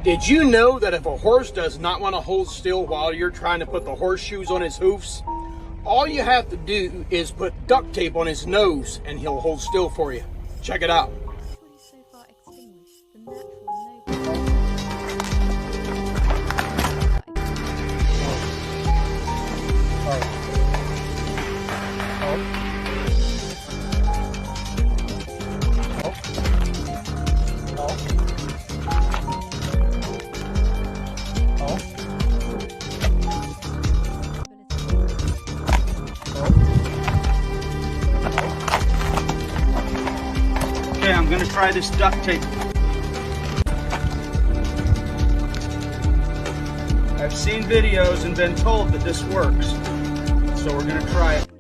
Did you know that if a horse does not want to hold still while you're trying to put the horseshoes on his hoofs, all you have to do is put duct tape on his nose and he'll hold still for you. Check it out. Okay, I'm going to try this duct tape. I've seen videos and been told that this works, so we're going to try it.